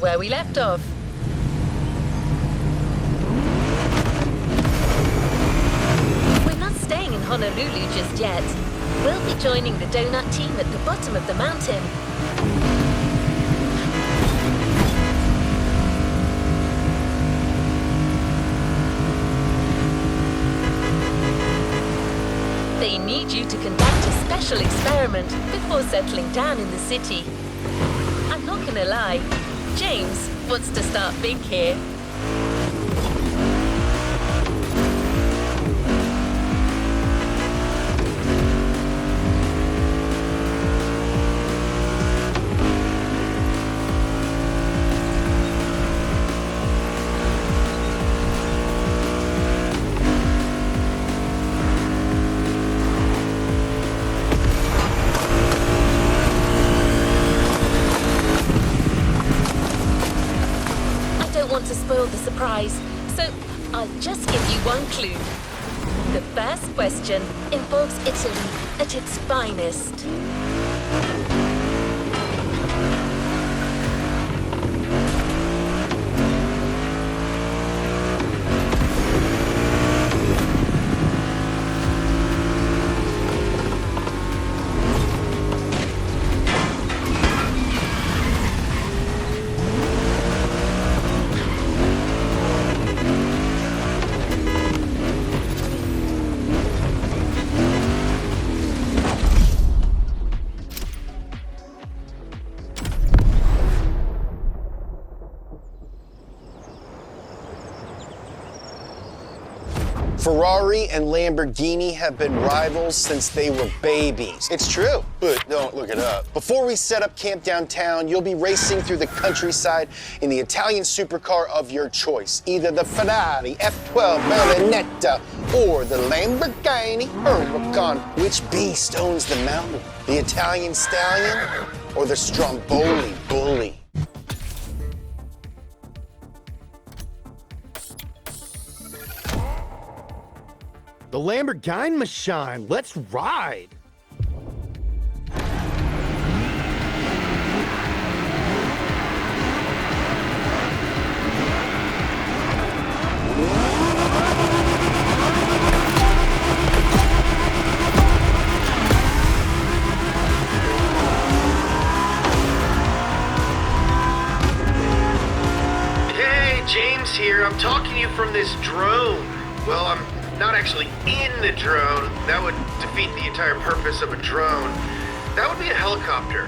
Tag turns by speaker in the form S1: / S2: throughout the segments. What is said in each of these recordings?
S1: where we left off. We're not staying in Honolulu just yet. We'll be joining the donut team at the bottom of the mountain. They need you to conduct a special experiment before settling down in the city. I'm not gonna lie, James wants to start big here. To spoil the surprise, so I'll just give you one clue. The first question involves Italy at its finest.
S2: Ferrari and Lamborghini have been rivals since they were babies. It's true, but don't look it up. Before we set up camp downtown, you'll be racing through the countryside in the Italian supercar of your choice. Either the Ferrari F12 Berlinetta or the Lamborghini Huracan. Which beast owns the mountain? The Italian Stallion or the Stromboli Bully?
S3: The Lamborghini machine, let's ride!
S4: Hey, James here. I'm talking to you from this drone. Well, I'm not actually in the drone. That would defeat the entire purpose of a drone. That would be a helicopter.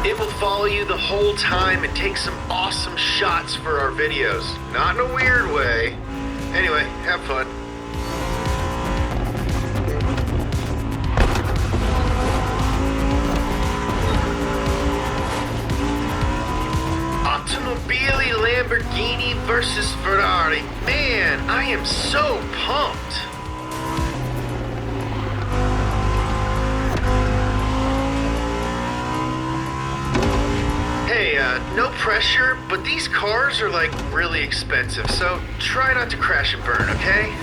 S4: It will follow you the whole time and take some awesome shots for our videos. Not in a weird way. Anyway, have fun. Automobili Lamborghini versus Ferrari. Man, I am so pumped. Hey, no pressure, but these cars are like really expensive, so try not to crash and burn, okay?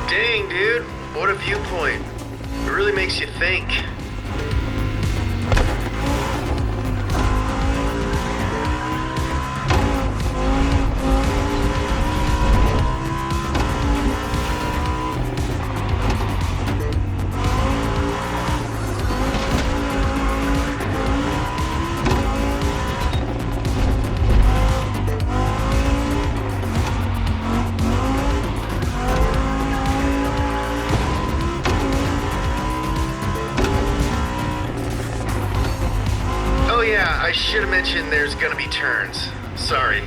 S4: Dang, dude, what a viewpoint. It really makes you think. Yeah, I should have mentioned there's gonna be turns. Sorry.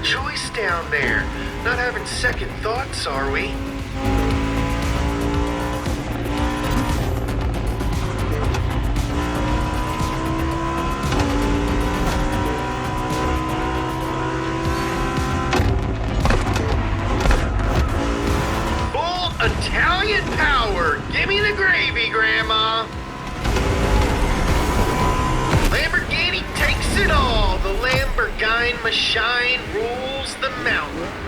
S4: choice down there. Not having second thoughts, are we? Full Italian power! Give me the gravy, Grandma! Lamborghini takes it all! The Lamborghini machine rules the mountains.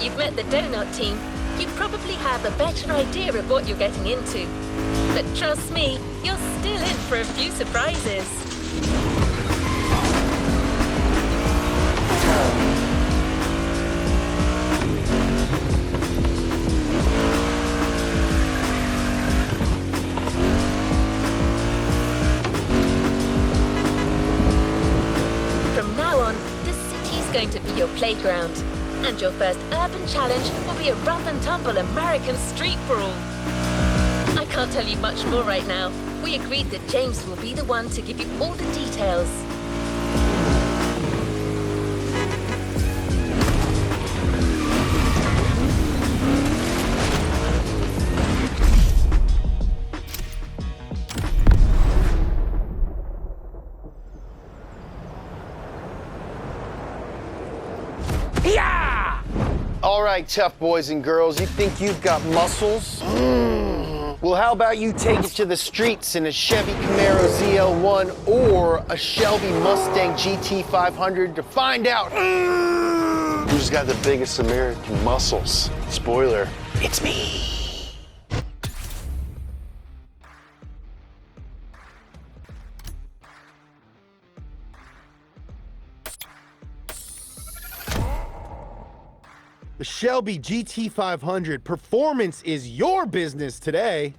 S1: You've met the donut team, you probably have a better idea of what you're getting into. But trust me, you're still in for a few surprises. From now on, the city's going to be your playground. And your first urban challenge will be a rough and tumble American street brawl. I can't tell you much more right now. We agreed that James will be the one to give you all the details.
S2: All right, tough boys and girls, you think you've got muscles? Well, how about you take it to the streets in a Chevy Camaro ZL1 or a Shelby Mustang GT500 to find out who's got the biggest American muscles. Spoiler, it's me.
S3: The Shelby GT500 performance is your business today.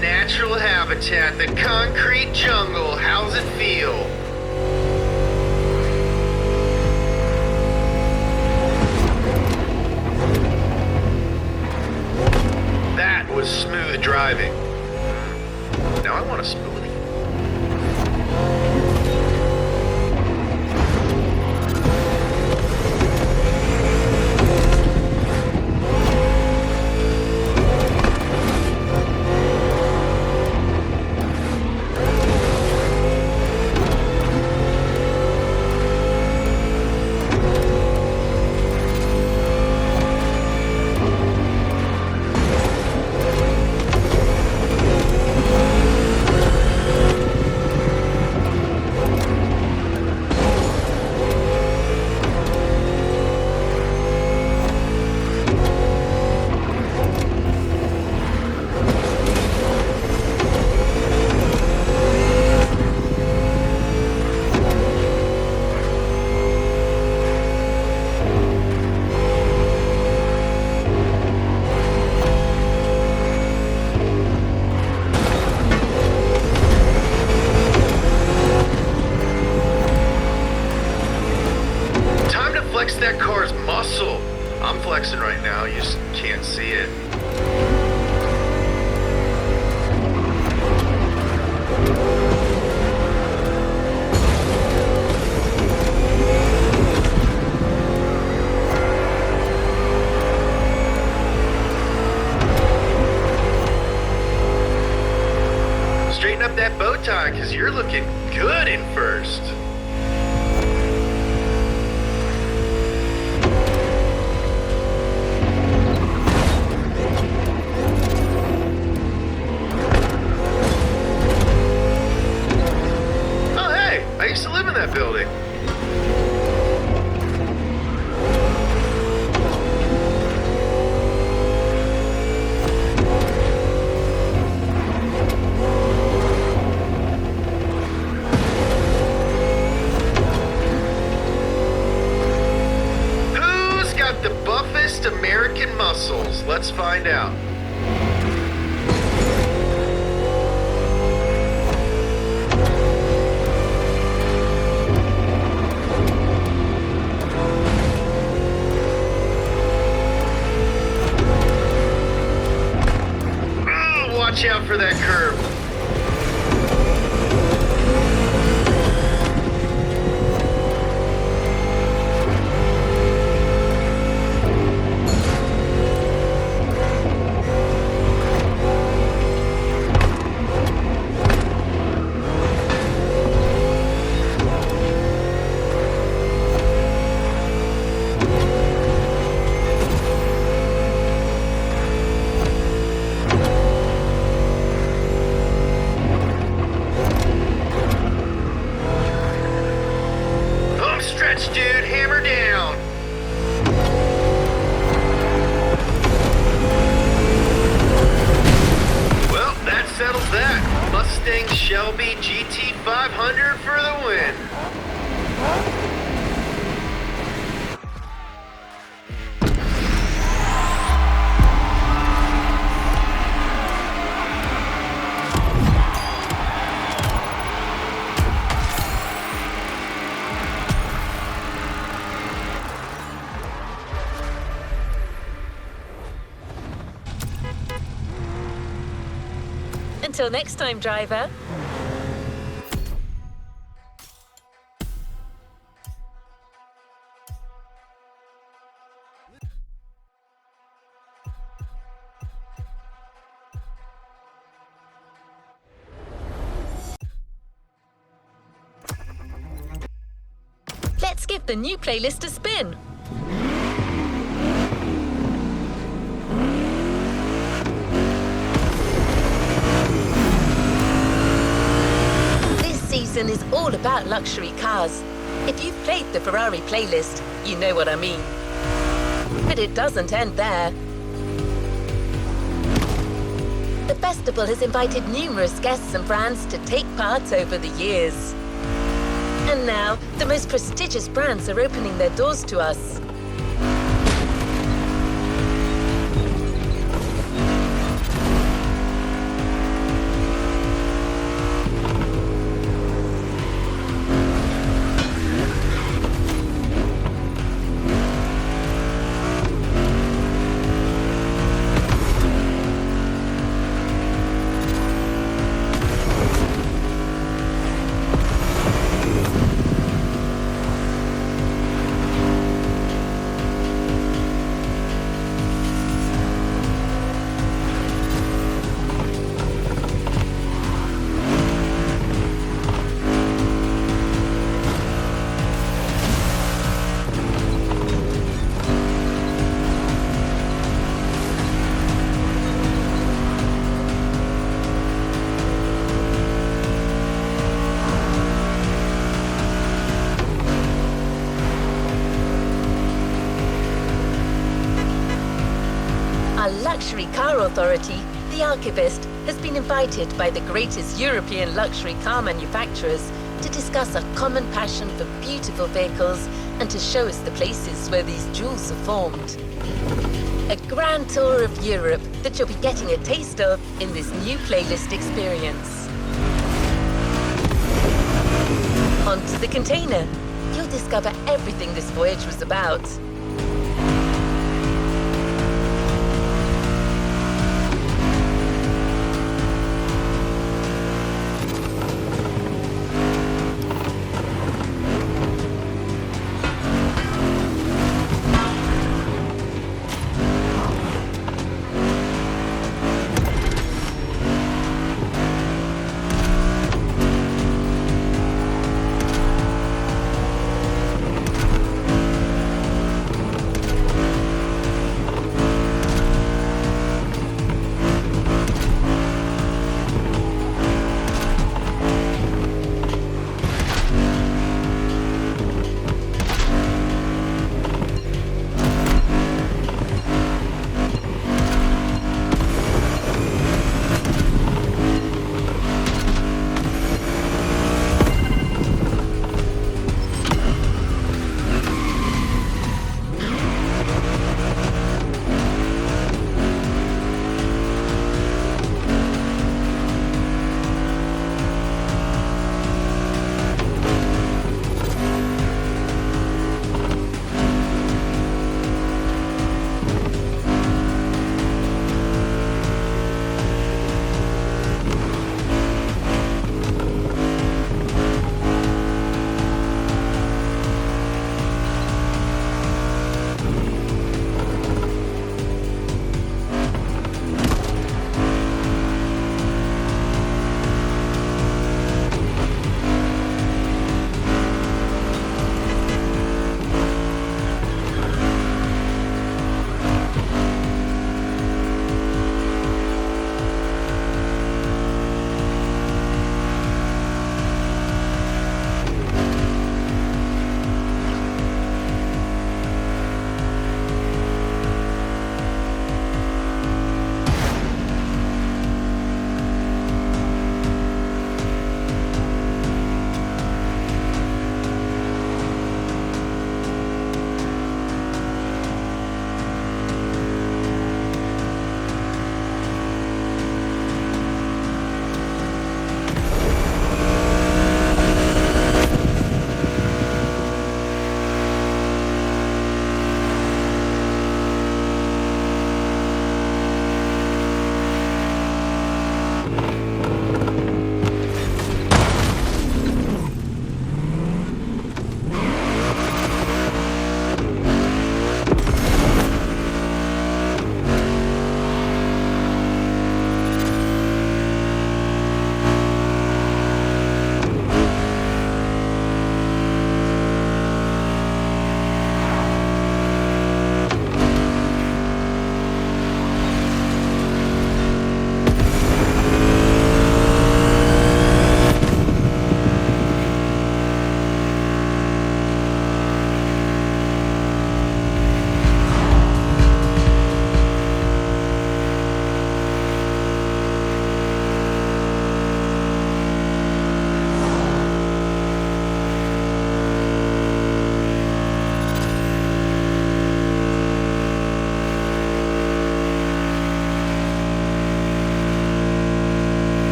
S4: Natural habitat, the concrete jungle. How's it feel? That was smooth driving. Now I want a smoothie. Flex that car's muscle. I'm flexing right now, you just can't see it. Straighten up that bow tie, because you're looking good in first. Let's find out. Oh, watch out for that curve. Home stretch, dude. Hammer down. Well, that settles that. Mustang Shelby GT500 for the win.
S1: Until next time, driver. Let's give the new playlist a spin. This season is all about luxury cars. If you've played the Ferrari playlist, you know what I mean. But it doesn't end there. The festival has invited numerous guests and brands to take part over the years. And now, the most prestigious brands are opening their doors to us. Our luxury car authority, the Archivist, has been invited by the greatest European luxury car manufacturers to discuss our common passion for beautiful vehicles and to show us the places where these jewels are formed. A grand tour of Europe that you'll be getting a taste of in this new playlist experience. Onto the container. You'll discover everything this voyage was about.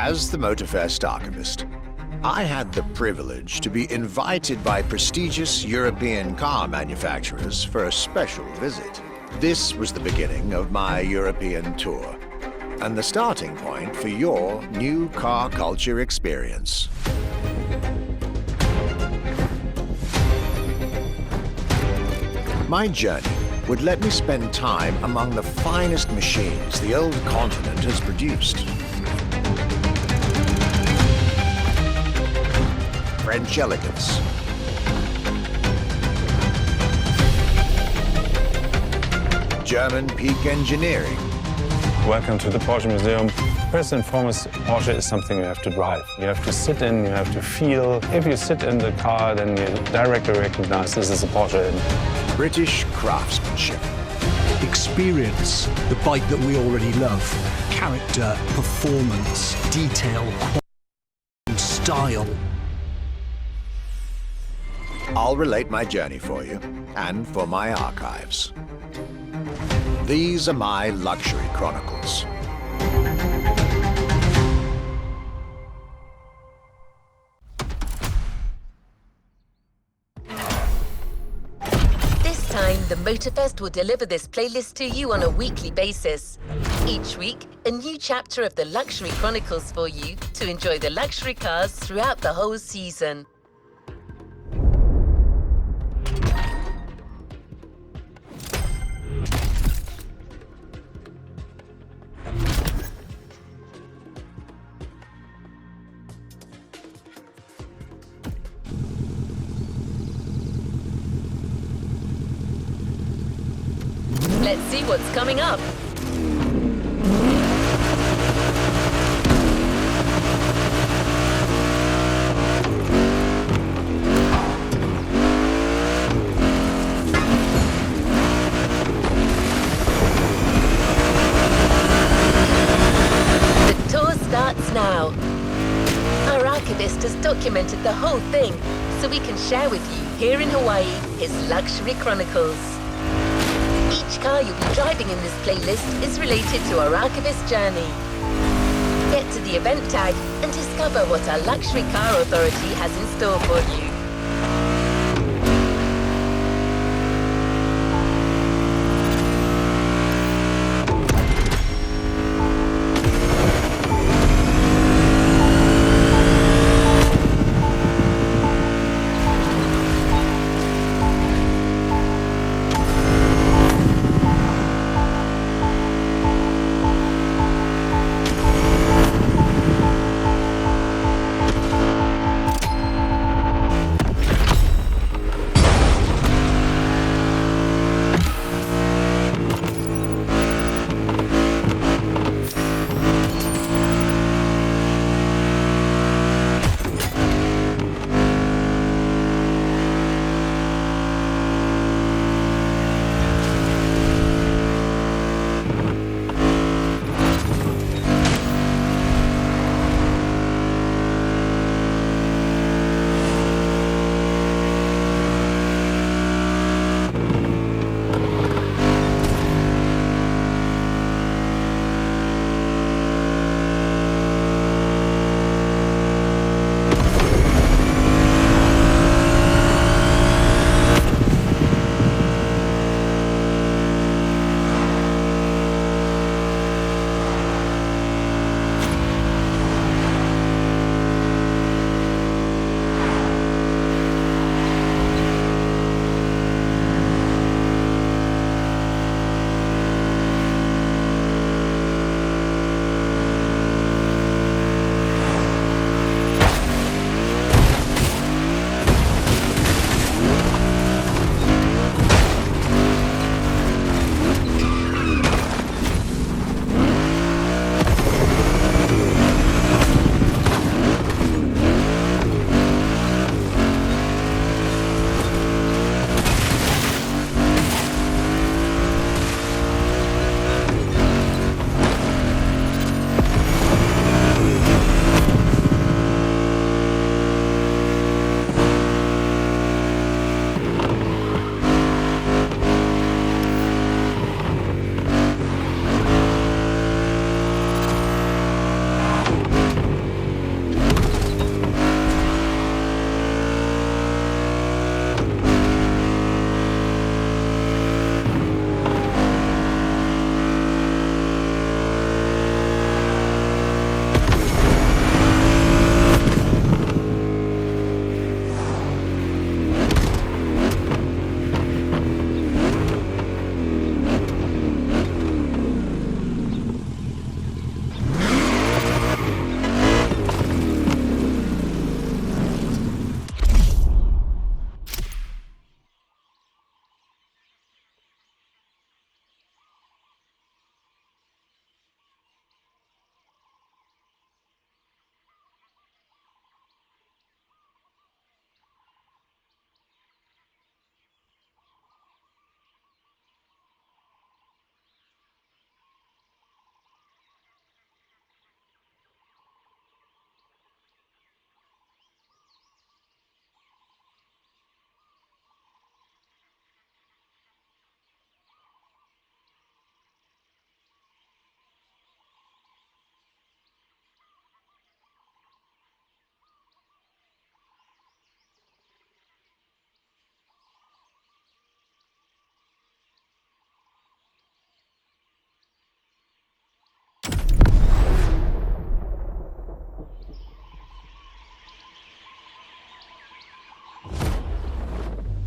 S5: As the Motorfest archivist, I had the privilege to be invited by prestigious European car manufacturers for a special visit. This was the beginning of my European tour, and the starting point for your new car culture experience. My journey would let me spend time among the finest machines the old continent has produced. French elegance, German peak engineering,
S6: Welcome to the Porsche Museum. First and foremost, Porsche is something you have to drive. You have to sit in, you have to feel. If you sit in the car, then you directly recognize this is a Porsche.
S5: British craftsmanship,
S7: Experience the bike that we already love. Character, performance, detail, quality, style.
S5: I'll relate my journey for you and for my archives. These are my luxury chronicles.
S1: This time, the Motorfest will deliver this playlist to you on a weekly basis. Each week, a new chapter of the Luxury Chronicles for you to enjoy the luxury cars throughout the whole season. Let's see what's coming up. The tour starts now. Our archivist has documented the whole thing, so we can share with you here in Hawaii his luxury chronicles. Each car you'll be driving in this playlist is related to our archivist journey. Get to the event tag and discover what our Luxury Car Authority has in store for you.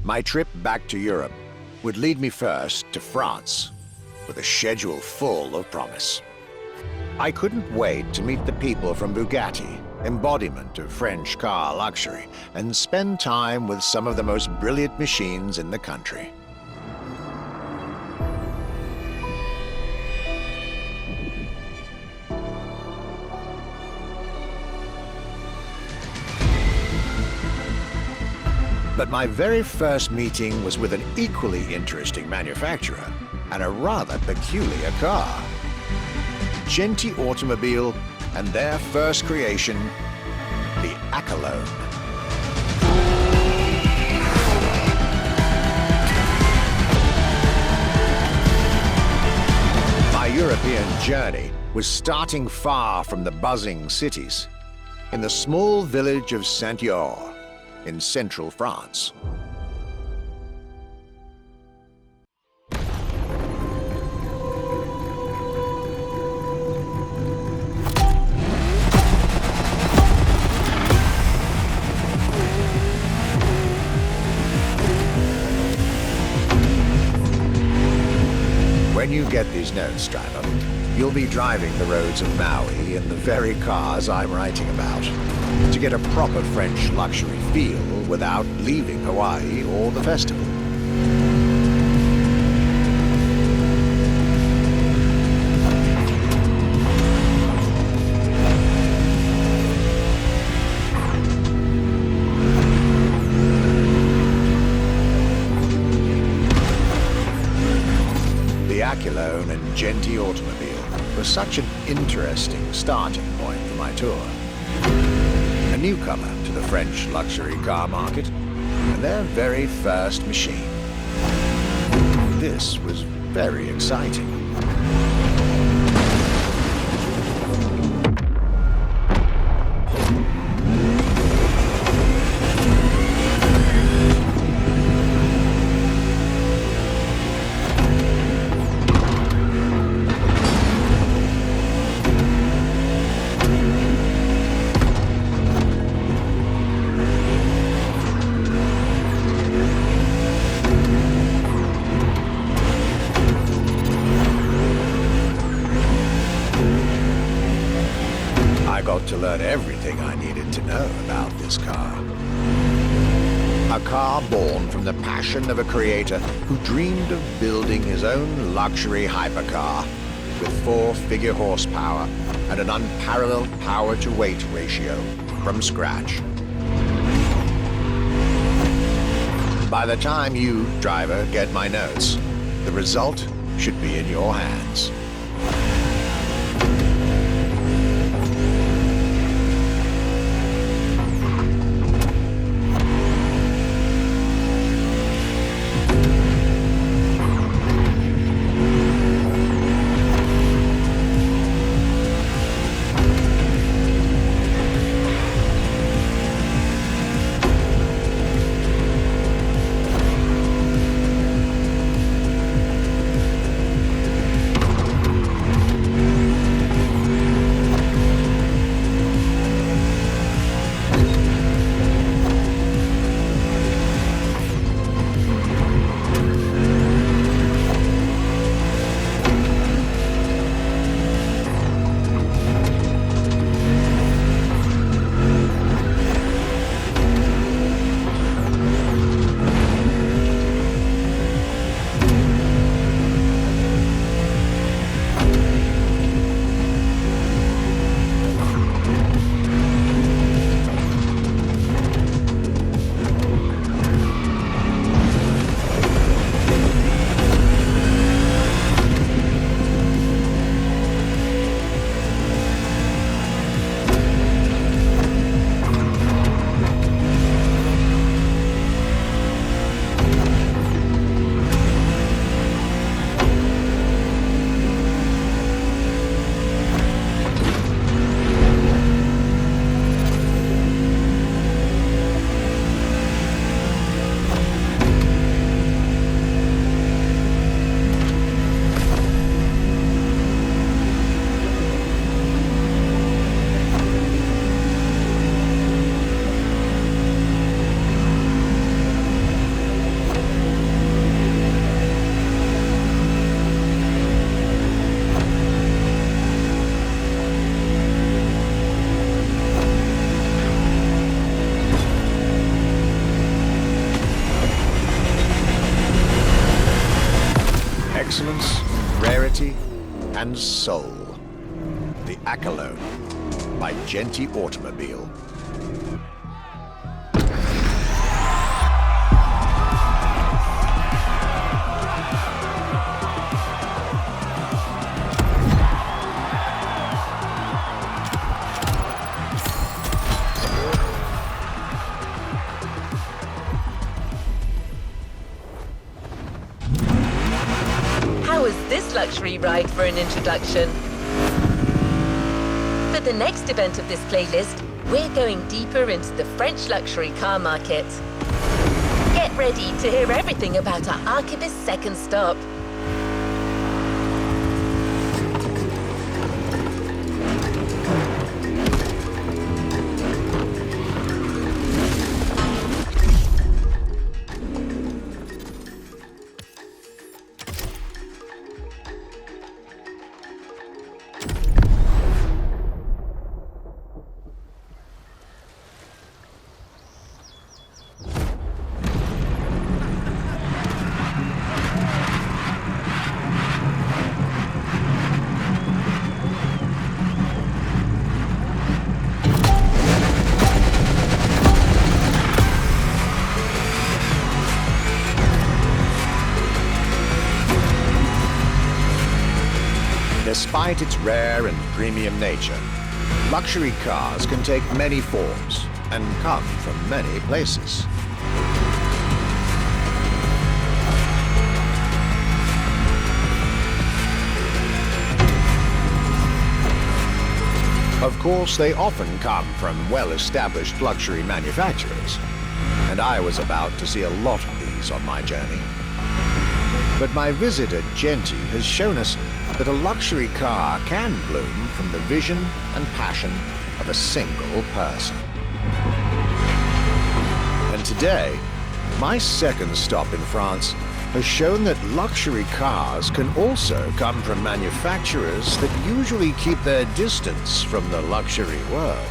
S5: My trip back to Europe would lead me first to France, with a schedule full of promise. I couldn't wait to meet the people from Bugatti, embodiment of French car luxury, and spend time with some of the most brilliant machines in the country. But my very first meeting was with an equally interesting manufacturer and a rather peculiar car. Genti Automobile and their first creation, the Accolone. My European journey was starting far from the buzzing cities, in the small village of Saint-Yor, in central France. When you get these notes, driver, you'll be driving the roads of Maui in the very cars I'm writing about, to get a proper French luxury feel without leaving Hawaii or the festival. The Accolone and Genti Automobile was such an interesting starting point for my tour. A newcomer to the French luxury car market, and their very first machine. This was very exciting. I got to learn everything I needed to know about this car. A car born from the passion of a creator who dreamed of building his own luxury hypercar with 4-figure horsepower and an unparalleled power-to-weight ratio from scratch. By the time you, driver, get my notes, the result should be in your hands. England's soul. The Accolone by Genty Automobile.
S1: How was this luxury ride for an introduction? For the next event of this playlist, we're going deeper into the French luxury car market. Get ready to hear everything about our archivist's second stop.
S5: Despite its rare and premium nature, luxury cars can take many forms and come from many places. Of course, they often come from well-established luxury manufacturers, and I was about to see a lot of these on my journey. But my visit at Genty has shown us that a luxury car can bloom from the vision and passion of a single person. And today, my second stop in France has shown that luxury cars can also come from manufacturers that usually keep their distance from the luxury world.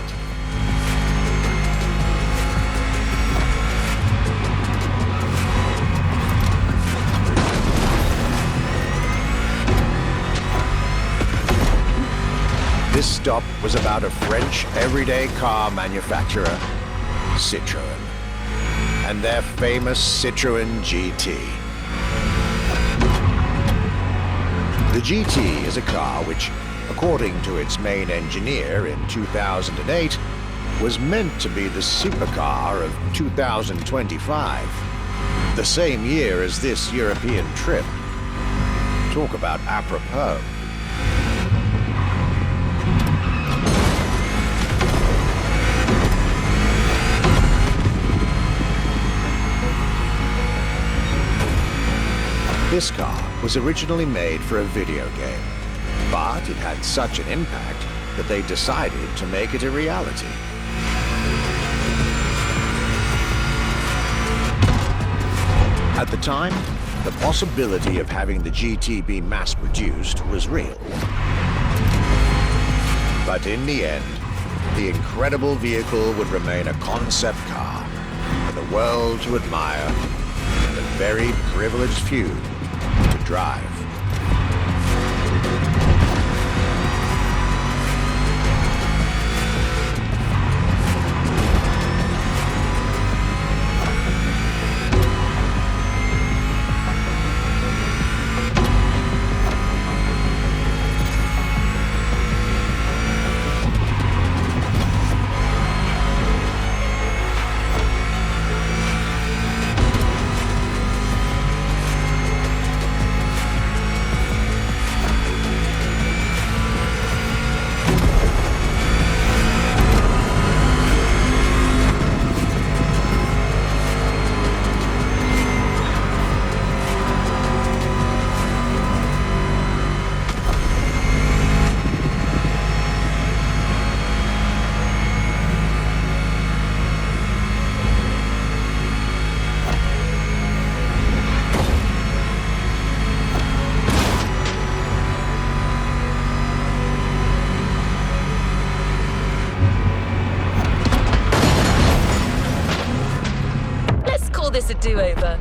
S5: This stop was about a French everyday car manufacturer, Citroën, and their famous Citroën GT. The GT is a car which, according to its main engineer in 2008, was meant to be the supercar of 2025, the same year as this European trip. Talk about apropos. This car was originally made for a video game, but it had such an impact that they decided to make it a reality. At the time, the possibility of having the GT be mass-produced was real. But in the end, the incredible vehicle would remain a concept car for the world to admire and a very privileged few to drive.
S1: This a do-over.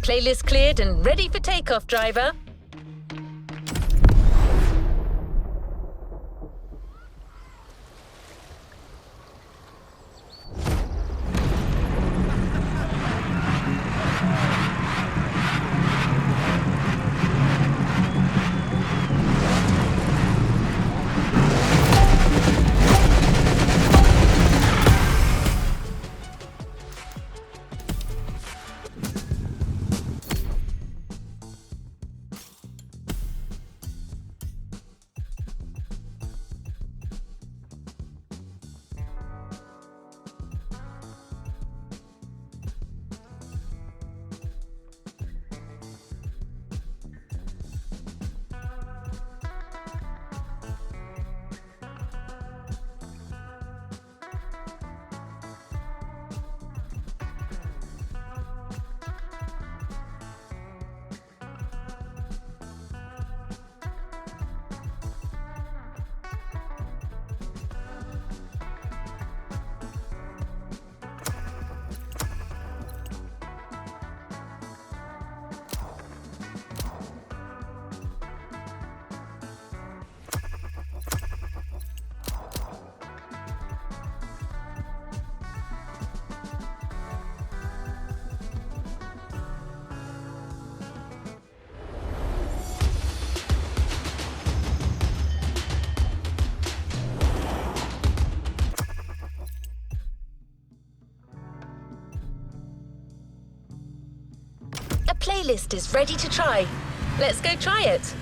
S1: Playlist cleared and ready for takeoff, driver. A playlist is ready to try. Let's go try it.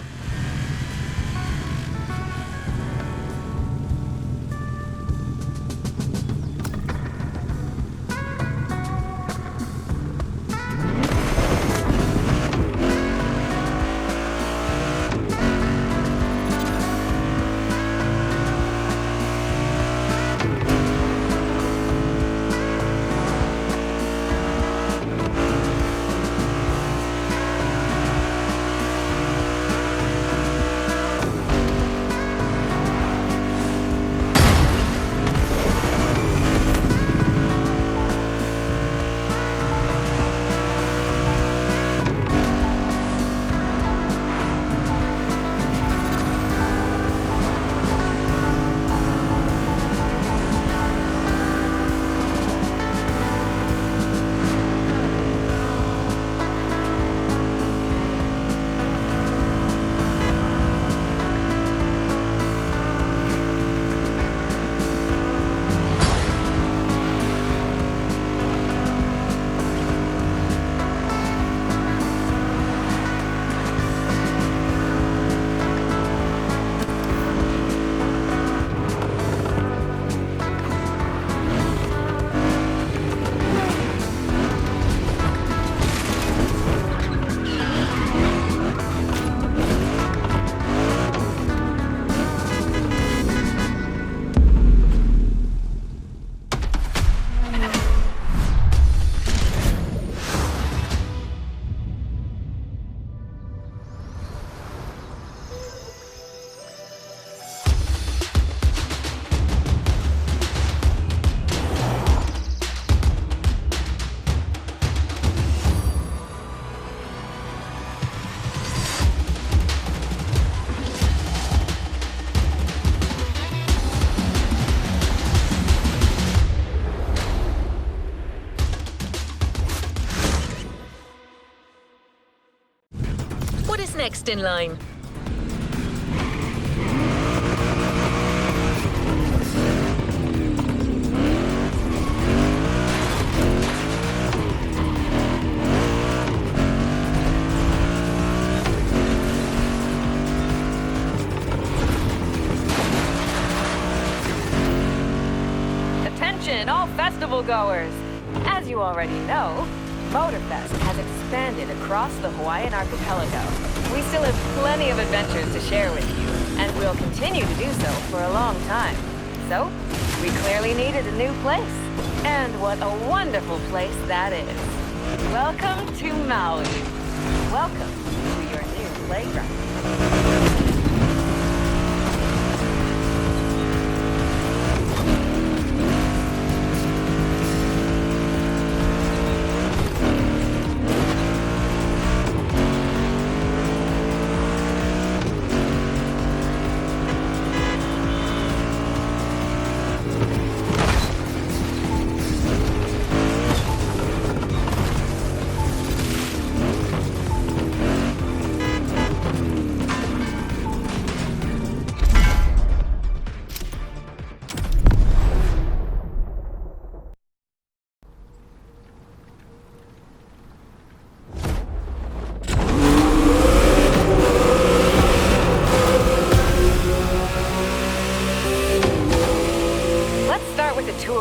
S1: What is next in line?
S8: Attention, all festival goers! As you already know, MotorFest has expanded across the Hawaiian archipelago. We still have plenty of adventures to share with you, and we'll continue to do so for a long time. So, we clearly needed a new place. And what a wonderful place that is. Welcome to Maui. Welcome to your new playground.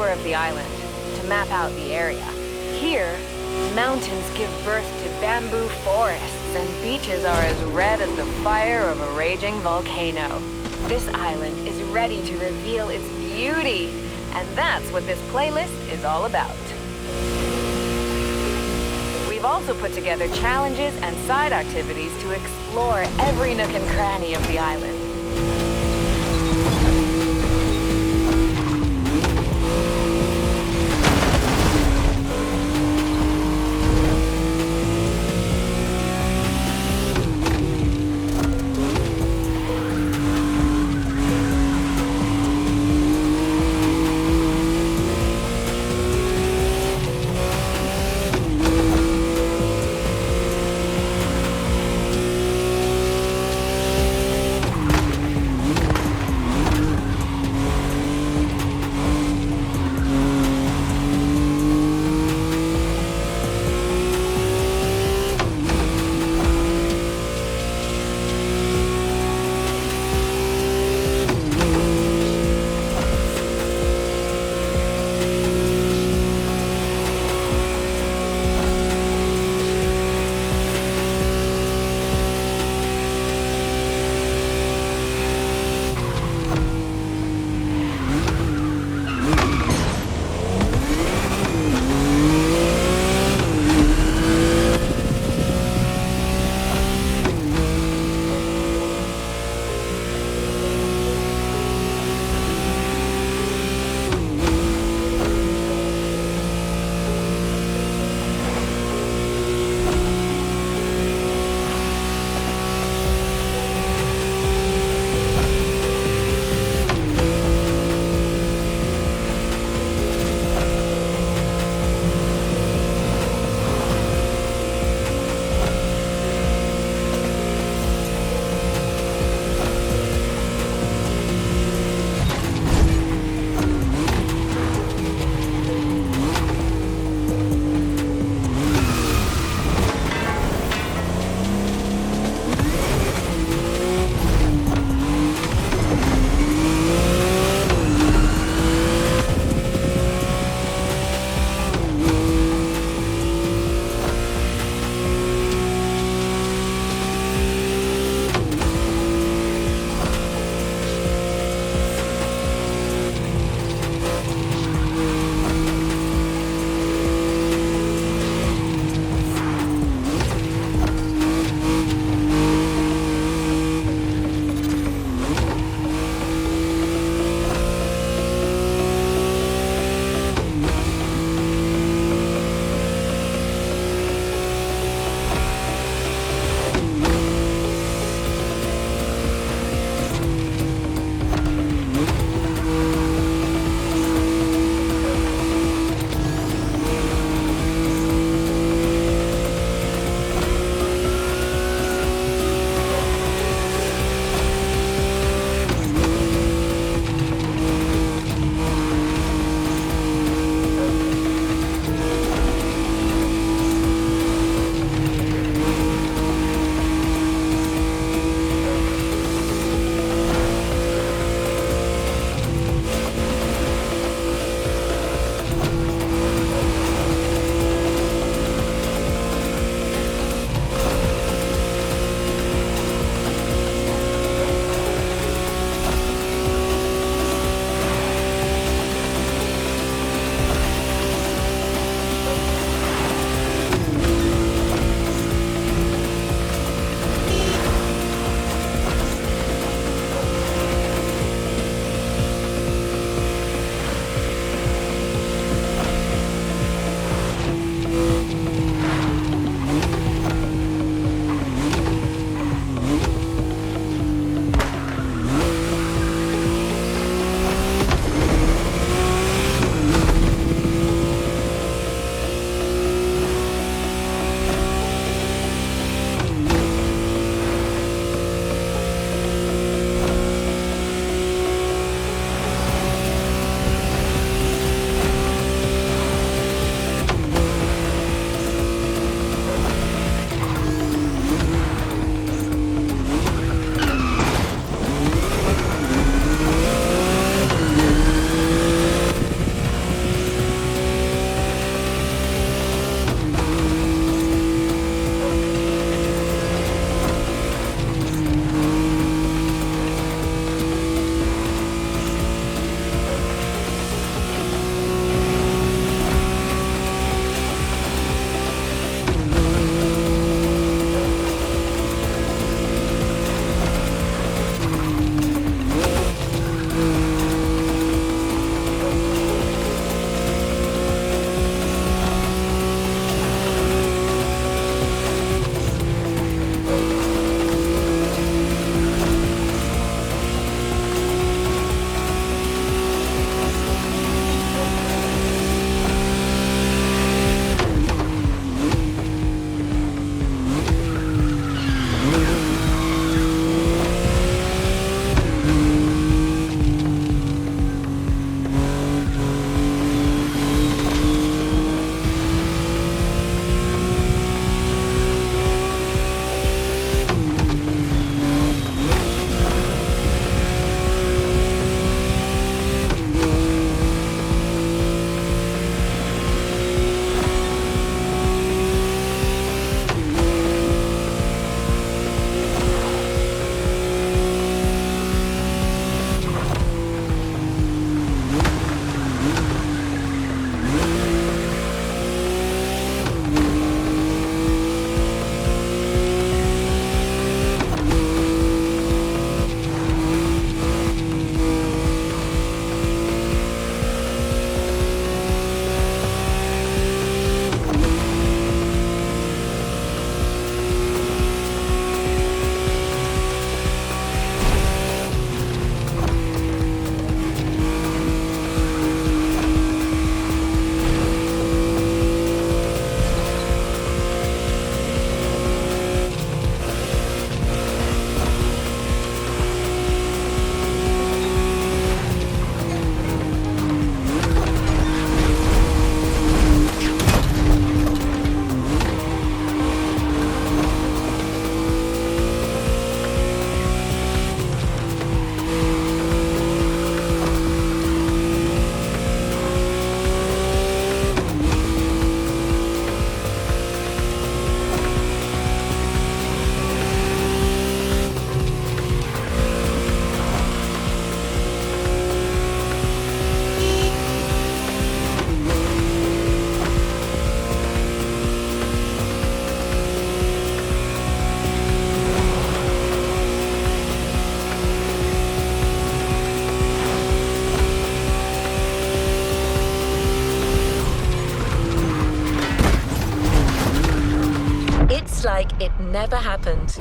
S8: tour of the island to map out the area. Here, mountains give birth to bamboo forests and beaches are as red as the fire of a raging volcano. This island is ready to reveal its beauty, and that's what this playlist is all about. We've also put together challenges and side activities to explore every nook and cranny of the island.
S1: it never happened.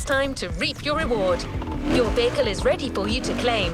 S1: it's time to reap your reward. Your vehicle is ready for you to claim.